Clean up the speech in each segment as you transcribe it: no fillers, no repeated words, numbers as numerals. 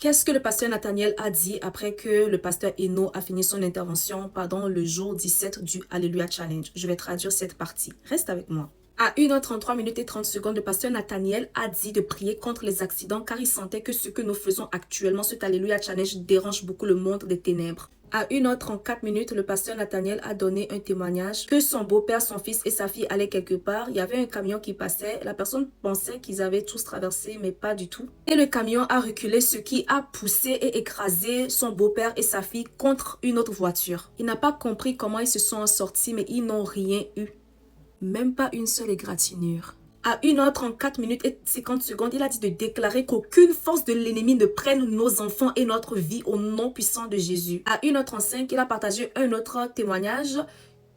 Qu'est-ce que le pasteur Nathaniel a dit après que le pasteur Eno a fini son intervention pendant le jour 17 du Alléluia Challenge? Je vais traduire cette partie. Reste avec moi. À 1h33 minutes et 30 secondes, le pasteur Nathaniel a dit de prier contre les accidents car il sentait que ce que nous faisons actuellement, cet Alléluia Challenge, dérange beaucoup le monde des ténèbres. À 1h34 minutes, le pasteur Nathaniel a donné un témoignage que son beau-père, son fils et sa fille allaient quelque part. Il y avait un camion qui passait. La personne pensait qu'ils avaient tous traversé, mais pas du tout. Et le camion a reculé, ce qui a poussé et écrasé son beau-père et sa fille contre une autre voiture. Il n'a pas compris comment ils se sont sortis, mais ils n'ont rien eu. Même pas une seule égratignure. À 1h34 minutes et 50 secondes, il a dit de déclarer qu'aucune force de l'ennemi ne prenne nos enfants et notre vie au nom puissant de Jésus. À 1h35, il a partagé un autre témoignage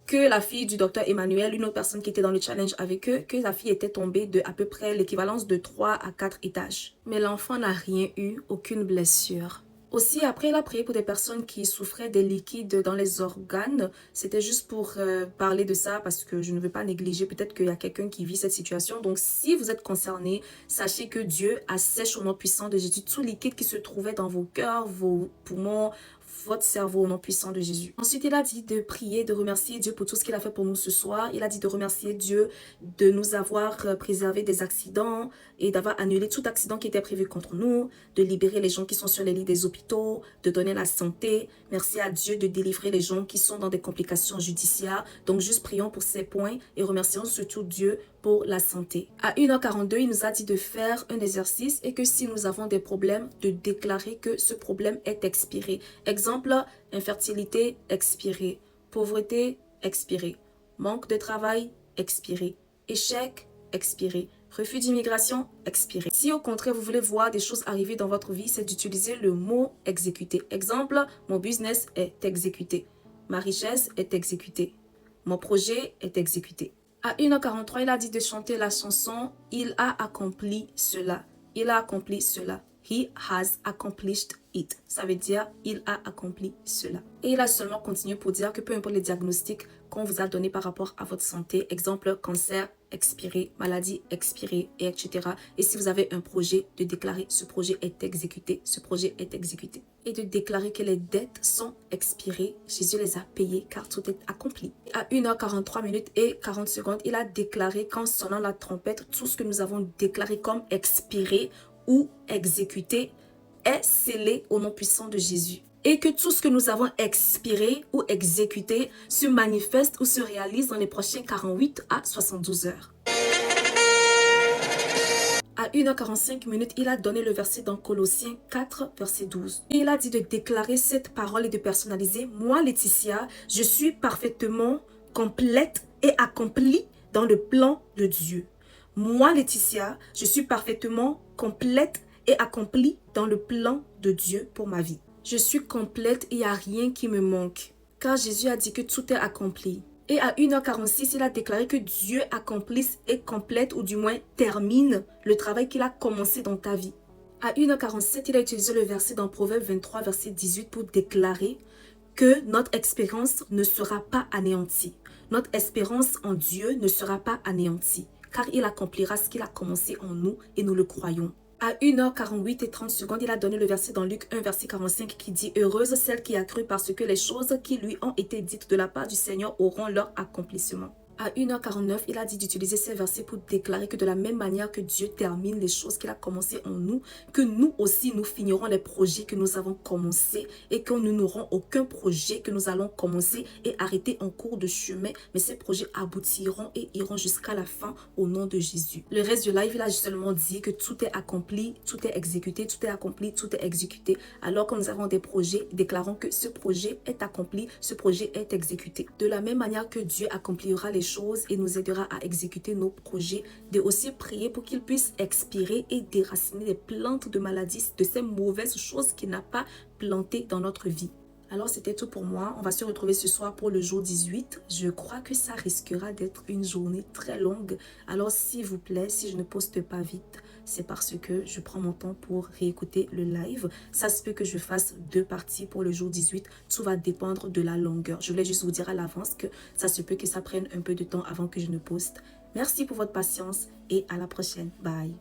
que la fille du docteur Emmanuel, une autre personne qui était dans le challenge avec eux, que la fille était tombée de à peu près l'équivalence de 3 à 4 étages. Mais l'enfant n'a rien eu, aucune blessure. Aussi, après, il a prié pour des personnes qui souffraient des liquides dans les organes. C'était juste pour parler de ça parce que je ne veux pas négliger. Peut-être qu'il y a quelqu'un qui vit cette situation. Donc, si vous êtes concerné, sachez que Dieu assèche au nom puissant de Jésus tout liquide qui se trouvait dans vos cœurs, vos poumons, votre cerveau au nom puissant de Jésus. Ensuite, il a dit de prier, de remercier Dieu pour tout ce qu'il a fait pour nous ce soir. Il a dit de remercier Dieu de nous avoir préservé des accidents et d'avoir annulé tout accident qui était prévu contre nous, de libérer les gens qui sont sur les lits des hôpitaux, de donner la santé. Merci à Dieu de délivrer les gens qui sont dans des complications judiciaires. Donc, juste prions pour ces points et remercions surtout Dieu pour la santé. À 1h42, il nous a dit de faire un exercice et que si nous avons des problèmes, de déclarer que ce problème est expiré. Exemple, infertilité, expiré. Pauvreté, expiré. Manque de travail, expiré. Échec, expiré. Refus d'immigration, expiré. Si au contraire, vous voulez voir des choses arriver dans votre vie, c'est d'utiliser le mot exécuter. Exemple, mon business est exécuté. Ma richesse est exécutée. Mon projet est exécuté. À 1h43, il a dit de chanter la chanson « Il a accompli cela ». Il a accompli cela. He has accomplished it. Ça veut dire « Il a accompli cela ». Et il a seulement continué pour dire que peu importe les diagnostics qu'on vous a donnés par rapport à votre santé, exemple cancer, expiré, maladie expirée, etc. Et si vous avez un projet, de déclarer ce projet est exécuté, ce projet est exécuté. Et de déclarer que les dettes sont expirées, Jésus les a payées car tout est accompli. À 1h43 minutes et 40 secondes, il a déclaré qu'en sonnant la trompette, tout ce que nous avons déclaré comme expiré ou exécuté est scellé au nom puissant de Jésus. Et que tout ce que nous avons expiré ou exécuté se manifeste ou se réalise dans les prochains 48 à 72 heures. À 1h45 minutes, il a donné le verset dans Colossiens 4, verset 12. Et il a dit de déclarer cette parole et de personnaliser. Moi, Laetitia, je suis parfaitement complète et accomplie dans le plan de Dieu. Moi, Laetitia, je suis parfaitement complète et accomplie dans le plan de Dieu pour ma vie. Je suis complète et il n'y a rien qui me manque. Car Jésus a dit que tout est accompli. Et à 1h46, il a déclaré que Dieu accomplisse et complète ou du moins termine le travail qu'il a commencé dans ta vie. À 1h47, il a utilisé le verset dans Proverbe 23, verset 18 pour déclarer que notre espérance ne sera pas anéantie. Notre espérance en Dieu ne sera pas anéantie, car il accomplira ce qu'il a commencé en nous et nous le croyons. À 1h48 et 30 secondes, il a donné le verset dans Luc 1, verset 45 qui dit « Heureuse celle qui a cru parce que les choses qui lui ont été dites de la part du Seigneur auront leur accomplissement. » À 1h49, il a dit d'utiliser ces versets pour déclarer que de la même manière que Dieu termine les choses qu'il a commencées en nous, que nous aussi nous finirons les projets que nous avons commencés et que nous n'aurons aucun projet que nous allons commencer et arrêter en cours de chemin, mais ces projets aboutiront et iront jusqu'à la fin au nom de Jésus. Le reste du live, il a seulement dit que tout est accompli, tout est exécuté, tout est accompli, tout est exécuté. Alors que nous avons des projets, déclarons que ce projet est accompli, ce projet est exécuté. De la même manière que Dieu accomplira les choses et nous aidera à exécuter nos projets, de aussi prier pour qu'il puisse expirer et déraciner les plantes de maladies, de ces mauvaises choses qu'il n'a pas plantées dans notre vie. Alors c'était tout pour moi, on va se retrouver ce soir pour le jour 18. Je crois que ça risquera d'être une journée très longue, alors s'il vous plaît, si je ne poste pas vite, c'est parce que je prends mon temps pour réécouter le live. Ça se peut que je fasse 2 parties pour le jour 18, tout va dépendre de la longueur. Je voulais juste vous dire à l'avance que ça se peut que ça prenne un peu de temps avant que je ne poste. Merci pour votre patience et à la prochaine, bye.